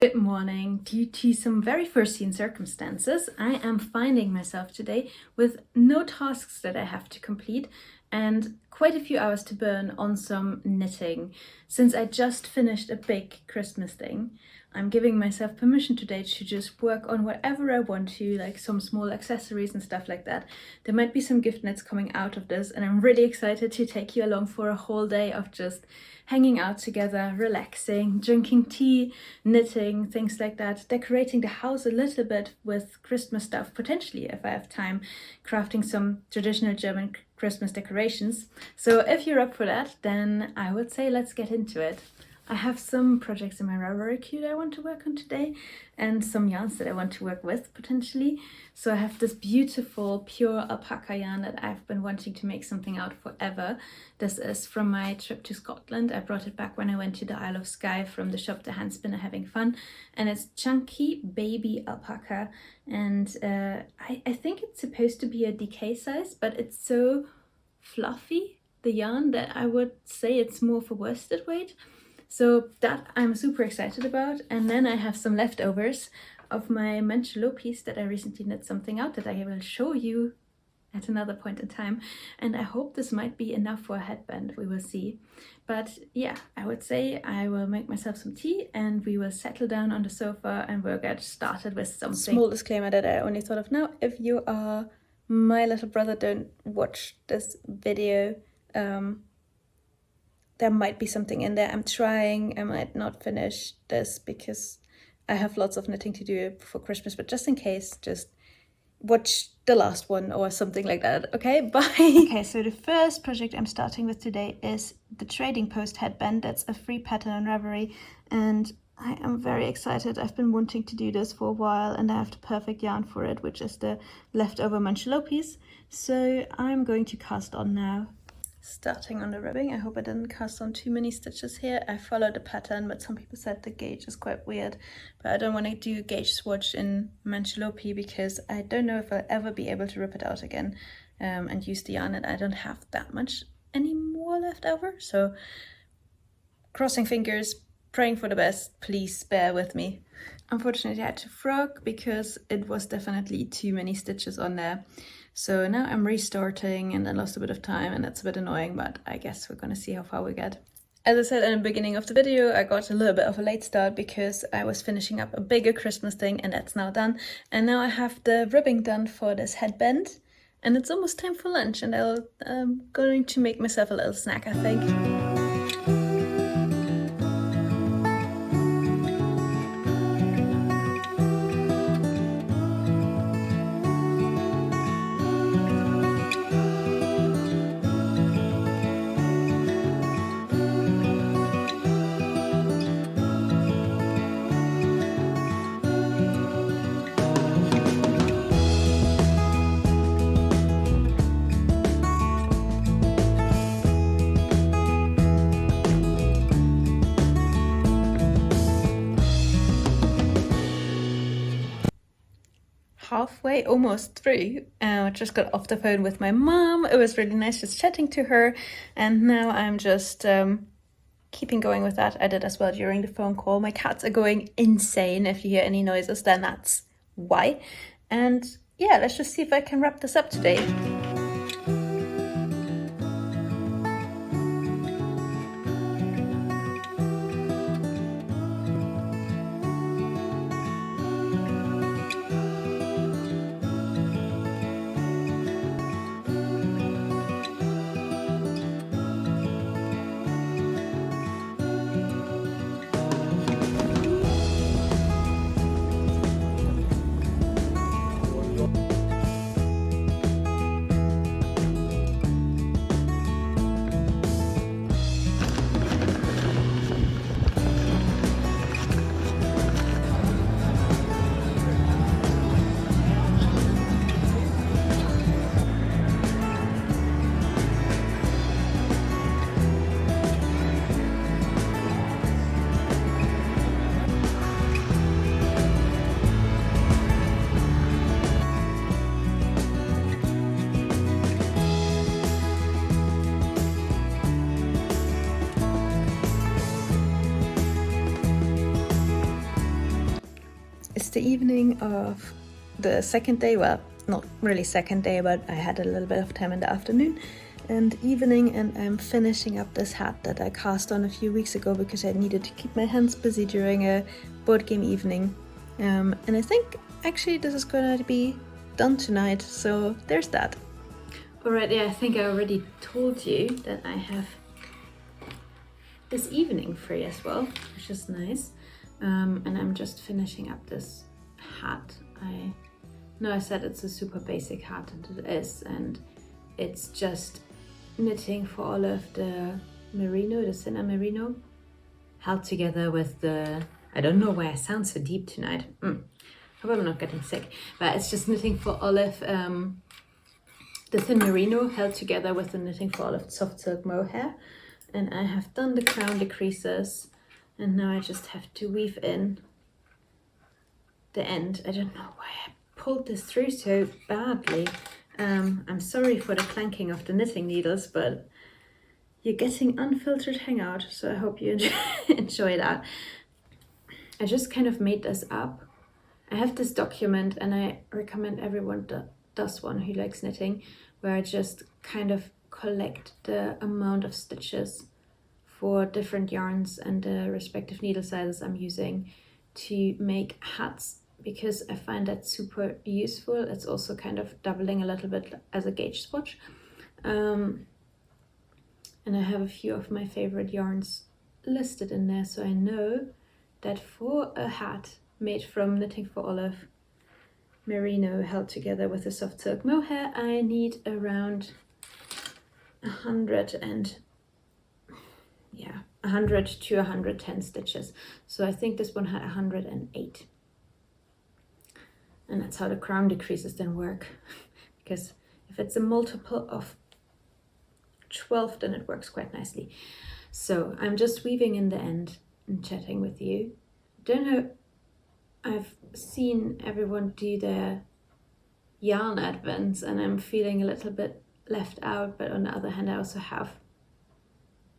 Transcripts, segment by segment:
Good morning. Due to some very foreseen circumstances, I am finding myself today with no tasks that I have to complete and quite a few hours to burn on some knitting. Since I just finished a big Christmas thing, I'm giving myself permission today to just work on whatever I want to, like some small accessories and stuff like that. There might be some gift knits coming out of this, and I'm really excited to take you along for a whole day of just hanging out together, relaxing, drinking tea, knitting, things like that, decorating the house a little bit with Christmas stuff, potentially if I have time, crafting some traditional German Christmas decorations. So if you're up for that, then I would say let's get into it. I have some projects in my Ravelry queue that I want to work on today and some yarns that I want to work with potentially. So I have this beautiful pure alpaca yarn that I've been wanting to make something out forever. This is from my trip to Scotland. I brought it back when I went to the Isle of Skye from the shop The Handspinner Having Fun, and it's chunky baby alpaca, and I think it's supposed to be a DK size, but it's so fluffy, the yarn, that I would say it's more for worsted weight. So that I'm super excited about. And then I have some leftovers of my Manchelo piece that I recently knit something out that I will show you at another point in time. And I hope this might be enough for a headband, we will see. But yeah, I would say I will make myself some tea and we will settle down on the sofa and we'll get started with something. Small disclaimer that I only thought of now. If you are my little brother, don't watch this video. There might be something in there. I'm trying, I might not finish this because I have lots of knitting to do before Christmas, but just in case, just watch the last one or something like that. Okay, bye. Okay, so the first project I'm starting with today is the Trading Post headband. That's a free pattern on Ravelry, and I am very excited. I've been wanting to do this for a while and I have the perfect yarn for it, which is the leftover Manchelo piece. So I'm going to cast on now. Starting on the ribbing. I hope I didn't cast on too many stitches here. I followed the pattern, but some people said the gauge is quite weird. But I don't want to do gauge swatch in Manchelo because I don't know if I'll ever be able to rip it out again and use the yarn, and I don't have that much anymore left over. So crossing fingers, praying for the best, please bear with me. Unfortunately I had to frog because it was definitely too many stitches on there. So now I'm restarting and I lost a bit of time and that's a bit annoying, but I guess we're gonna see how far we get. As I said in the beginning of the video, I got a little bit of a late start because I was finishing up a bigger Christmas thing and that's now done. And now I have the ribbing done for this headband and it's almost time for lunch and I'm going to make myself a little snack, I think. Halfway, almost through. I just got off the phone with my mom. It was really nice just chatting to her, and now I'm just keeping going with that. I did as well during the phone call. My cats are going insane. If you hear any noises, then that's why. And yeah, let's just see if I can wrap this up today. It's the evening of the second day, well, not really second day, but I had a little bit of time in the afternoon and evening, and I'm finishing up this hat that I cast on a few weeks ago because I needed to keep my hands busy during a board game evening. And I think actually this is gonna be done tonight, so there's that. Alright, yeah, I think I already told you that I have this evening free as well, which is nice. And I'm just finishing up this hat. I know I said it's a super basic hat, and it is, and it's just knitting for all of the merino, the Senna merino, held together with the, I don't know why I sound so deep tonight. Hope I'm not getting sick, but it's just knitting for olive, the thin merino held together with the knitting for olive soft silk mohair. And I have done the crown decreases, and now I just have to weave in the end. I don't know why I pulled this through so badly. I'm sorry for the clanking of the knitting needles, but you're getting unfiltered hangout, so I hope you enjoy that. I just kind of made this up. I have this document, and I recommend everyone does one who likes knitting, where I just kind of collect the amount of stitches for different yarns and the respective needle sizes I'm using to make hats, because I find that super useful. It's also kind of doubling a little bit as a gauge swatch. And I have a few of my favorite yarns listed in there, so I know that for a hat made from knitting for olive merino held together with a soft silk mohair, I need around 100 to 110 stitches. So I think this one had 108. And that's how the crown decreases then work. Because if it's a multiple of 12, then it works quite nicely. So I'm just weaving in the end and chatting with you. Don't know, I've seen everyone do their yarn advents, and I'm feeling a little bit left out, but on the other hand I also have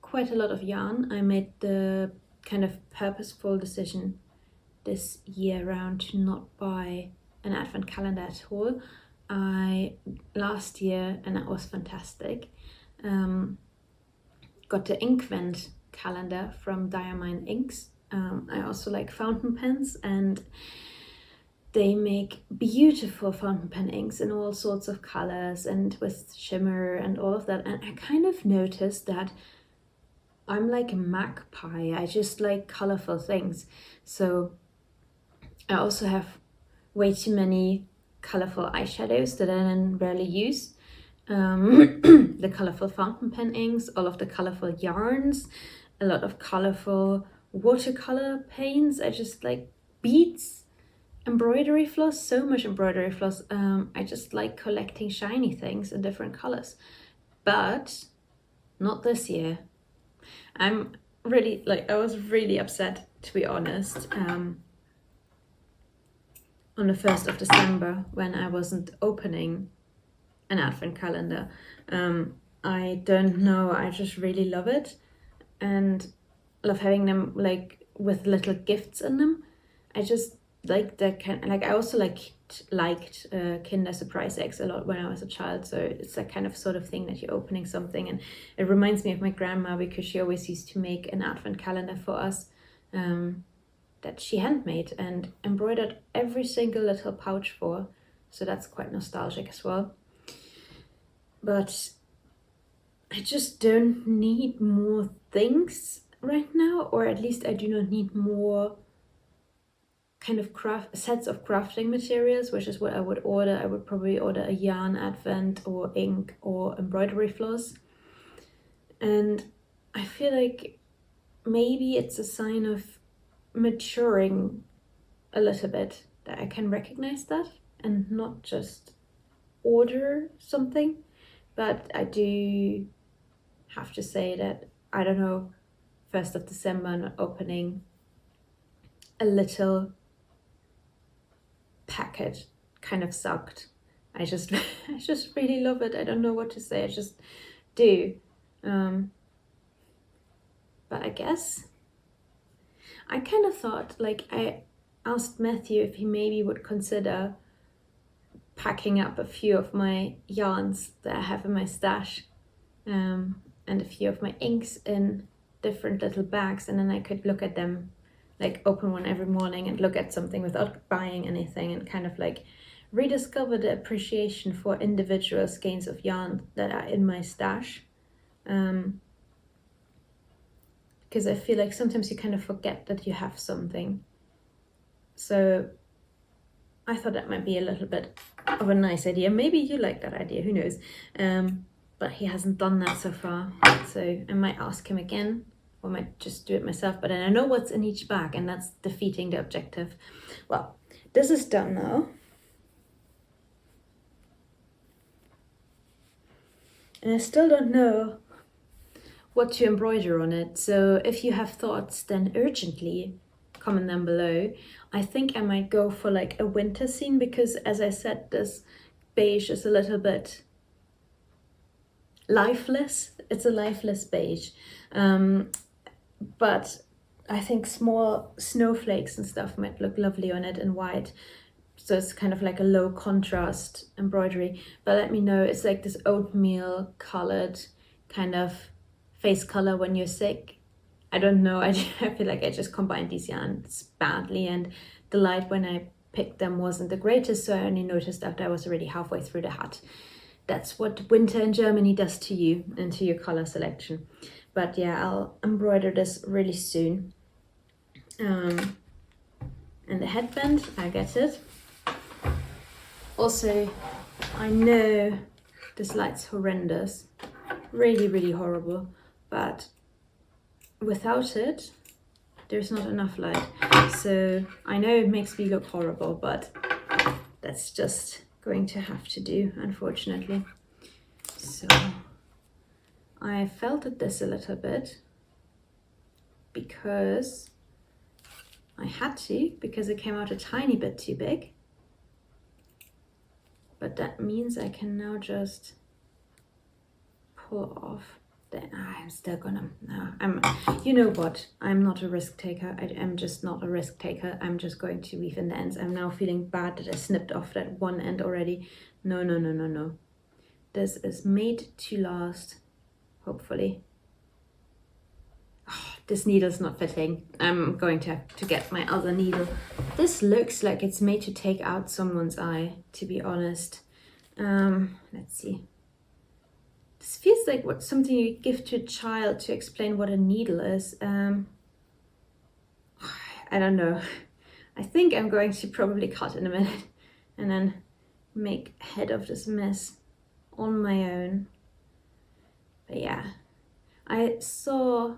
quite a lot of yarn. I made the kind of purposeful decision this year round to not buy an advent calendar at all. Last year, and that was fantastic, got the Inkvent calendar from Diamine Inks. I also like fountain pens, and they make beautiful fountain pen inks in all sorts of colors and with shimmer and all of that. And I kind of noticed that I'm like a magpie. I just like colorful things. So I also have way too many colorful eyeshadows that I then rarely use. The colorful fountain pen inks, all of the colorful yarns, a lot of colorful watercolor paints. I just like beads, embroidery floss, so much embroidery floss. I just like collecting shiny things in different colors, but not this year. I'm really, I was really upset, to be honest, on the 1st of December when I wasn't opening an advent calendar. I don't know, I just really love it, and love having them with little gifts in them. I just like that kind, I also liked Kinder Surprise eggs a lot when I was a child, so it's that kind of sort of thing that you're opening something, and it reminds me of my grandma, because she always used to make an advent calendar for us that she handmade and embroidered every single little pouch for, so that's quite nostalgic as well. But I just don't need more things right now, or at least I do not need more kind of sets of crafting materials, which is what I would order. I would probably order a yarn advent or ink or embroidery floss. And I feel like maybe it's a sign of maturing a little bit that I can recognize that and not just order something. But I do have to say that, I don't know, 1st of December, not opening a little packet kind of sucked. I just really love it. I don't know what to say. I just do. But I guess I kind of thought, asked Matthew if he maybe would consider packing up a few of my yarns that I have in my stash, and a few of my inks in different little bags, and then I could look at them, like open one every morning and look at something without buying anything, and kind of like rediscover the appreciation for individual skeins of yarn that are in my stash. Because I feel like sometimes you kind of forget that you have something. So I thought that might be a little bit of a nice idea. Maybe you like that idea, who knows? But he hasn't done that so far. So I might ask him again, or might just do it myself, but then I know what's in each bag, and that's defeating the objective. Well, this is done now. And I still don't know what to embroider on it. So if you have thoughts, then urgently comment them below. I think I might go for like a winter scene, because as I said, this beige is a little bit lifeless. It's a lifeless beige. But I think small snowflakes and stuff might look lovely on it in white. So it's kind of like a low contrast embroidery. But let me know, it's like this oatmeal colored kind of face color when you're sick. I don't know, I feel like I just combined these yarns badly, and the light when I picked them wasn't the greatest, so I only noticed after I was already halfway through the hat. That's what winter in Germany does to you and to your color selection. But yeah, I'll embroider this really soon. And the headband, I get it. Also, I know this light's horrendous, really, really horrible, but without it, there's not enough light. So I know it makes me look horrible, but that's just going to have to do, unfortunately. So I felted this a little bit because I had to, because it came out a tiny bit too big. But that means I can now just pull off. I'm still gonna, no, you know what, I'm not a risk taker. I'm just not a risk taker. I'm just going to weave in the ends. I'm now feeling bad that I snipped off that one end already. No, no, no, no, no. This is made to last, hopefully. Oh, this needle's not fitting. I'm going to have to get my other needle. This looks like it's made to take out someone's eye, to be honest. Let's see. This feels like something you give to a child to explain what a needle is. I don't know. I think I'm going to probably cut in a minute and then make head of this mess on my own. But yeah, I saw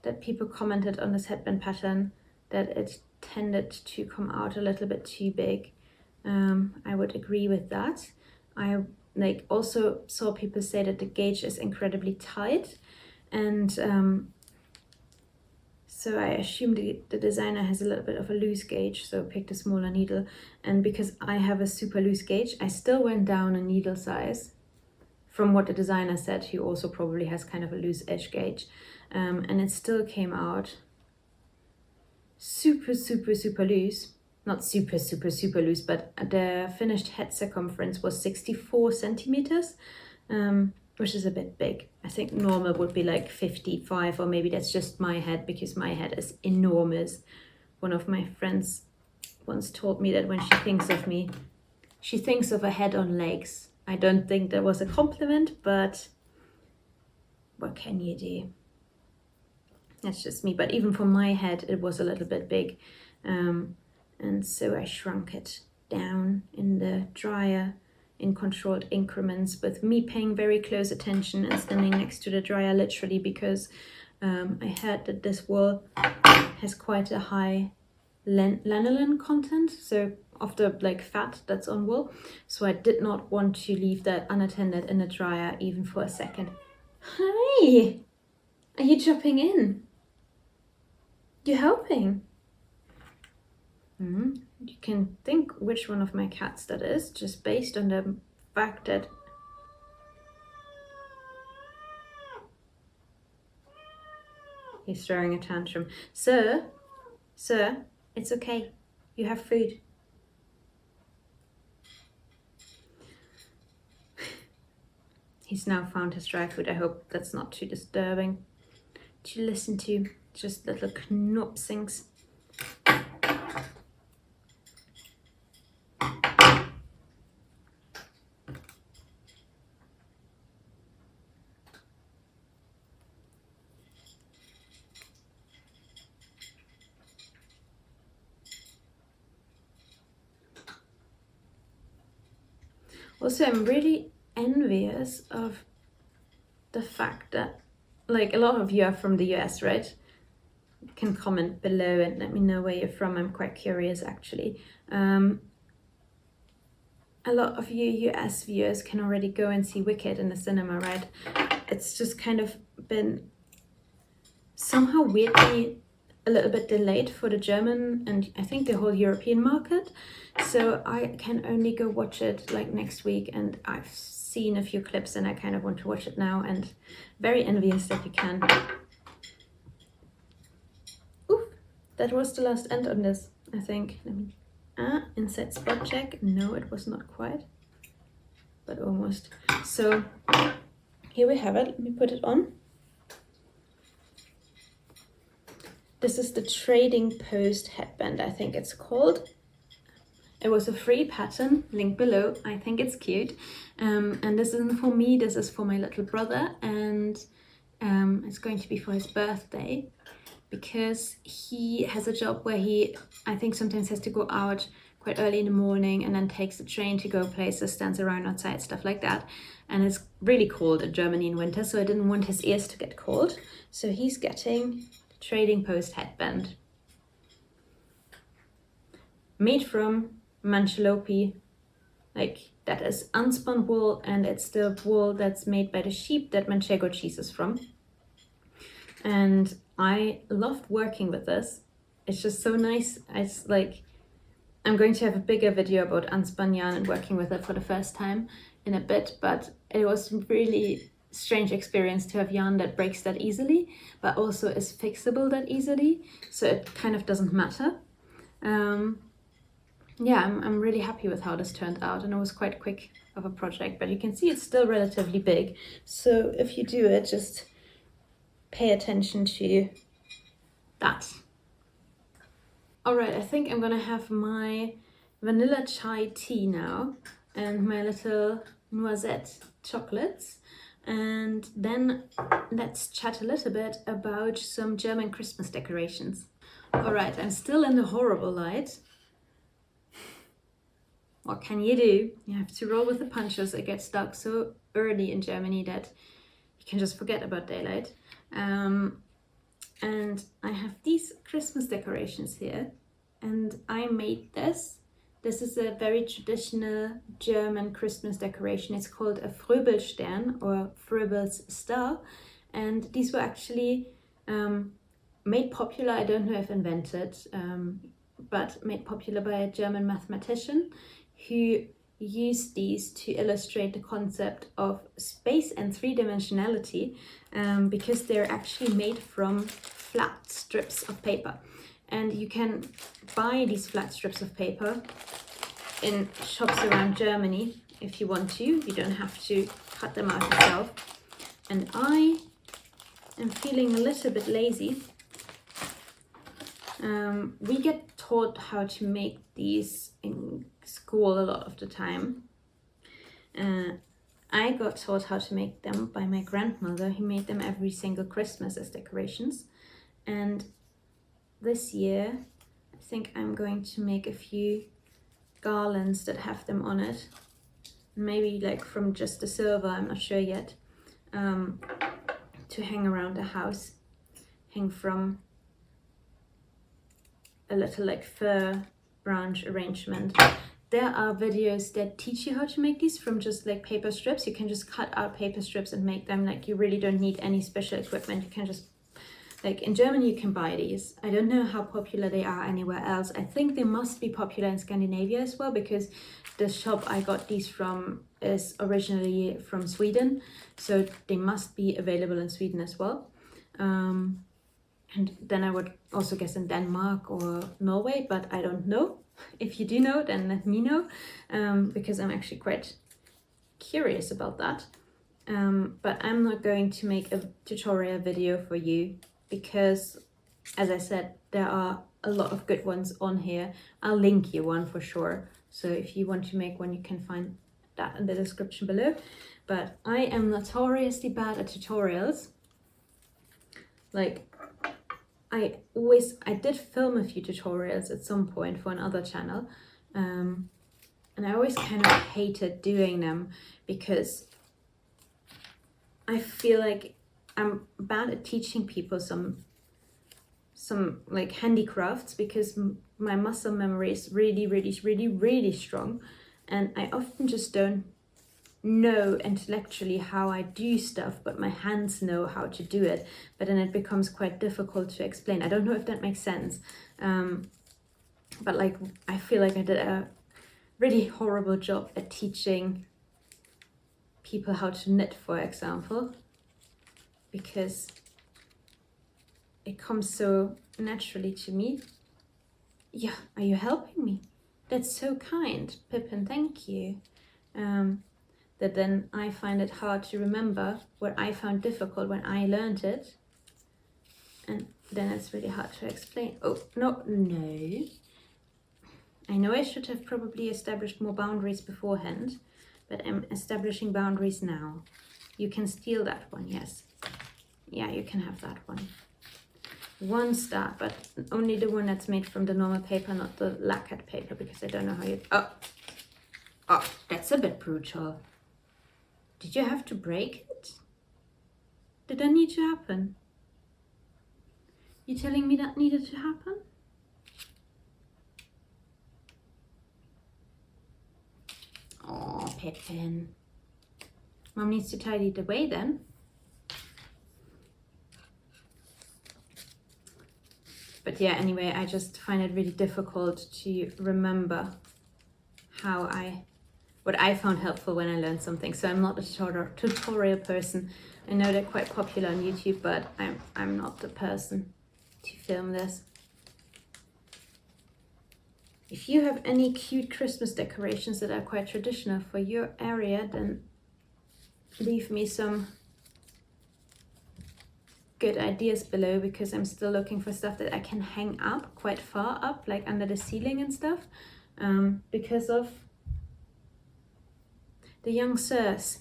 that people commented on this headband pattern that it tended to come out a little bit too big. I would agree with that. I also saw people say that the gauge is incredibly tight, and so I assumed the designer has a little bit of a loose gauge, so picked a smaller needle. And because I have a super loose gauge, I still went down a needle size from what the designer said, who also probably has kind of a loose edge gauge, and it still came out super, super, super loose. Not super, super, super loose, but the finished head circumference was 64 centimeters, which is a bit big. I think normal would be like 55, or maybe that's just my head, because my head is enormous. One of my friends once told me that when she thinks of me, she thinks of a head on legs. I don't think that was a compliment, but what can you do? That's just me. But even for my head, it was a little bit big. And so I shrunk it down in the dryer in controlled increments, with me paying very close attention and standing next to the dryer literally, because I heard that this wool has quite a high lanolin content, so of the fat that's on wool. So I did not want to leave that unattended in the dryer even for a second. Hi! Are you jumping in? You helping? You can think which one of my cats that is, just based on the fact that he's throwing a tantrum. Sir, It's okay. You have food. He's now found his dry food. I hope that's not too disturbing to listen to. Just little knopsings. Also, I'm really envious of the fact that, like, a lot of you are from the US, right? You can comment below and let me know where you're from. I'm quite curious, actually. A lot of you US viewers can already go and see Wicked in the cinema, right? It's just kind of been somehow weirdly a little bit delayed for the German and I think the whole European market. So I can only go watch it like next week, and I've seen a few clips and I kind of want to watch it now, and very envious that you can. Oof, that was the last end on this, I think. Let me inside spot check. No, it was not quite, but almost. So here we have it. Let me put it on. This is the Trading Post headband, I think it's called. It was a free pattern, link below. I think it's cute. And this isn't for me, this is for my little brother, and it's going to be for his birthday, because he has a job where he, I think, sometimes has to go out quite early in the morning and then takes the train to go places, stands around outside, stuff like that. And it's really cold in Germany in winter, so I didn't want his ears to get cold. So he's getting the Trading Post headband. Made from Mancholopi, like that is unspun wool, and it's the wool that's made by the sheep that Manchego cheese is from. And I loved working with this. It's just so nice. It's like, I'm going to have a bigger video about unspun yarn and working with it for the first time in a bit, but it was really strange experience to have yarn that breaks that easily, but also is fixable that easily, so it kind of doesn't matter. Yeah, I'm really happy with how this turned out, and it was quite quick of a project, but you can see it's still relatively big. So if you do it, just pay attention to that. All right, I think I'm gonna have my vanilla chai tea now and my little noisette chocolates. And then let's chat a little bit about some German Christmas decorations. All right, I'm still in the horrible light. What can you do? You have to roll with the punches. It gets dark so early in Germany that you can just forget about daylight. And I have these Christmas decorations here, and I made this. This is a very traditional German Christmas decoration. It's called a Fröbelsterne or Fröbelsterne, and these were actually made popular, I don't know if invented, but made popular by a German mathematician who used these to illustrate the concept of space and three-dimensionality, because they're actually made from flat strips of paper. And you can buy these flat strips of paper in shops around Germany if you want to. You don't have to cut them out yourself. And I am feeling a little bit lazy. We get taught how to make these in school a lot of the time. I got taught how to make them by my grandmother, who made them every single Christmas as decorations. And this year, I think I'm going to make a few garlands that have them on it. Maybe like from just the silver, I'm not sure yet, to hang around the house. Hang from a little like fir branch arrangement. There are videos that teach you how to make these from just like paper strips. You can just cut out paper strips and make them. Like, you really don't need any special equipment. You can just, like, in Germany you can buy these. I don't know how popular they are anywhere else. I think they must be popular in Scandinavia as well, because the shop I got these from is originally from Sweden, so they must be available in Sweden as well. And then I would also guess in Denmark or Norway, but I don't know. If you do know, then let me know, because I'm actually quite curious about that. But I'm not going to make a tutorial video for you because, as I said, there are a lot of good ones on here. I'll link you one for sure. So if you want to make one, you can find that in the description below. But I am notoriously bad at tutorials. Like, I did film a few tutorials at some point for another channel, and I always kind of hated doing them because I feel like I'm bad at teaching people some like handicrafts, because my muscle memory is really strong, and I often just don't know intellectually how I do stuff, but my hands know how to do it, but then it becomes quite difficult to explain. I don't know if that makes sense, but like I feel like I did a really horrible job at teaching people how to knit, for example, because it comes so naturally to me. Yeah, are you helping me? That's so kind, Pippin, thank you. That then I find it hard to remember what I found difficult when I learned it, and then it's really hard to explain. Oh, no. I know I should have probably established more boundaries beforehand, but I'm establishing boundaries now. You can steal that one, yes. Yeah, you can have that one. One star, but only the one that's made from the normal paper, not the lacquered paper, because I don't know how you... Oh, that's a bit brutal. Did you have to break it? Did that need to happen? You telling me that needed to happen? Oh, Pippin. Mom needs to tidy it away then. But yeah, anyway, I just find it really difficult to remember what I found helpful when I learned something. So I'm not a tutorial person. I know they're quite popular on YouTube, but I'm not the person to film this. If you have any cute Christmas decorations that are quite traditional for your area, then leave me some good ideas below, because I'm still looking for stuff that I can hang up quite far up, like under the ceiling and stuff, because of the young sirs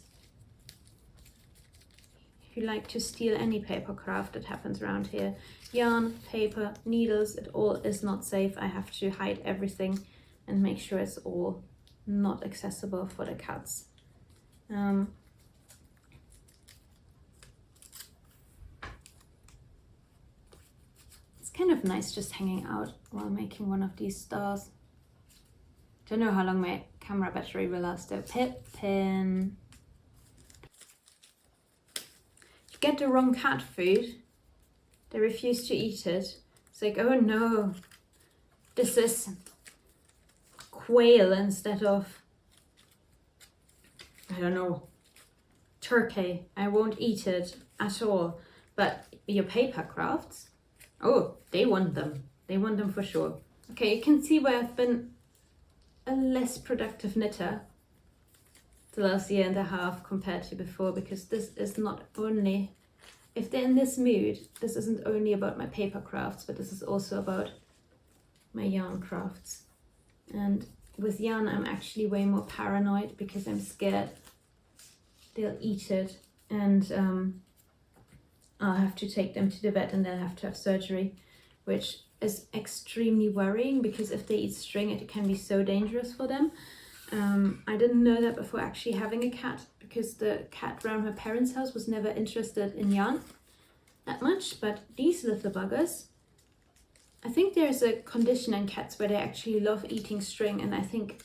who like to steal any paper craft that happens around here. Yarn, paper, needles, it all is not safe. I have to hide everything and make sure it's all not accessible for the cats. It's kind of nice just hanging out while making one of these stars. Don't know how long my camera battery will last though. Pippin. You get the wrong cat food, they refuse to eat it. It's like, oh no, this is quail instead of, I don't know, turkey. I won't eat it at all. But your paper crafts, oh, they want them. They want them for sure. Okay, you can see where I've been a less productive knitter the last year and a half compared to before, because this is not only, if they're in this mood, this isn't only about my paper crafts, but this is also about my yarn crafts. And with yarn, I'm actually way more paranoid because I'm scared they'll eat it, and I'll have to take them to the vet and they'll have to have surgery, which is extremely worrying, because if they eat string, it can be so dangerous for them. I didn't know that before actually having a cat, because the cat around my parents' house was never interested in yarn that much, but these little buggers, I think there's a condition in cats where they actually love eating string, and I think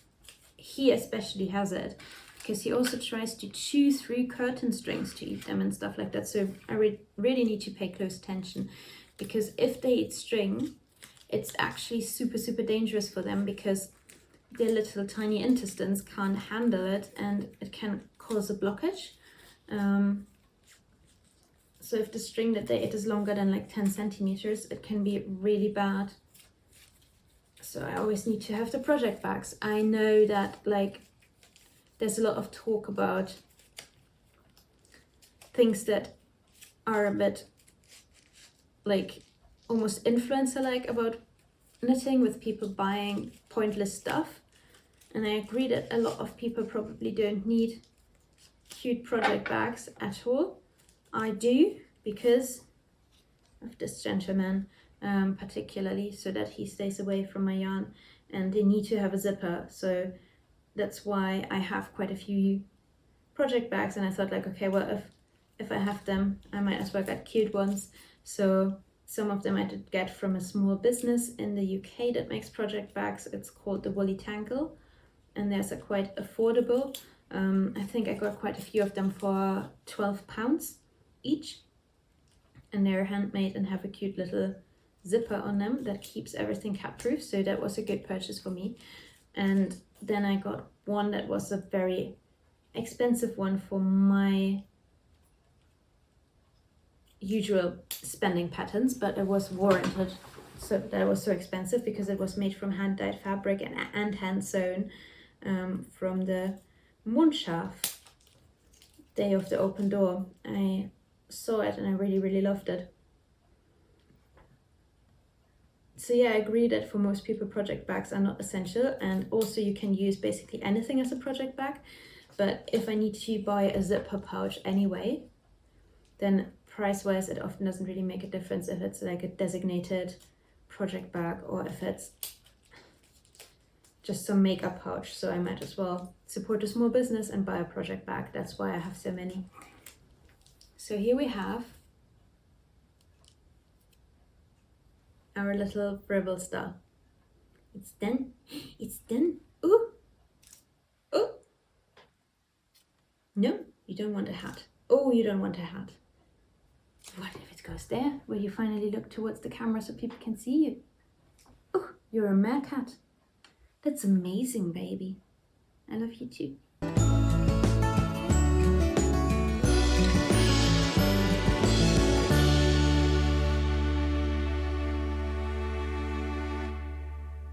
he especially has it, because he also tries to chew through curtain strings to eat them and stuff like that. So I really need to pay close attention, because if they eat string, it's actually super dangerous for them, because their little tiny intestines can't handle it and it can cause a blockage. So if the string that it is longer than like 10 centimeters, it can be really bad. So I always need to have the project bags. I know that like there's a lot of talk about things that are a bit like almost influencer-like about knitting, with people buying pointless stuff. And I agree that a lot of people probably don't need cute project bags at all. I do, because of this gentleman, particularly, so that he stays away from my yarn, and they need to have a zipper. So that's why I have quite a few project bags, and I thought like, okay, well, if I have them, I might as well get cute ones. So some of them I did get from a small business in the UK that makes project bags. It's called the Woolly Tangle, and they're quite affordable. I think I got quite a few of them for £12 each, and they're handmade and have a cute little zipper on them that keeps everything cat proof, so that was a good purchase for me. And then I got one that was a very expensive one for my usual spending patterns, but it was warranted, so that was so expensive because it was made from hand dyed fabric and hand sewn from the Mondschaf day of the open door. I saw it and I really loved it. So yeah, I agree that for most people project bags are not essential, and also you can use basically anything as a project bag. But if I need to buy a zipper pouch anyway, then price-wise it often doesn't really make a difference if it's like a designated project bag or if it's just some makeup pouch. So I might as well support a small business and buy a project bag. That's why I have so many. So here we have our little Fröbelsterne. It's done. It's done. Ooh. Ooh. No, you don't want a hat. Oh, you don't want a hat. What if it goes there, where you finally look towards the camera so people can see you? Oh, you're a meerkat. That's amazing, baby. I love you too.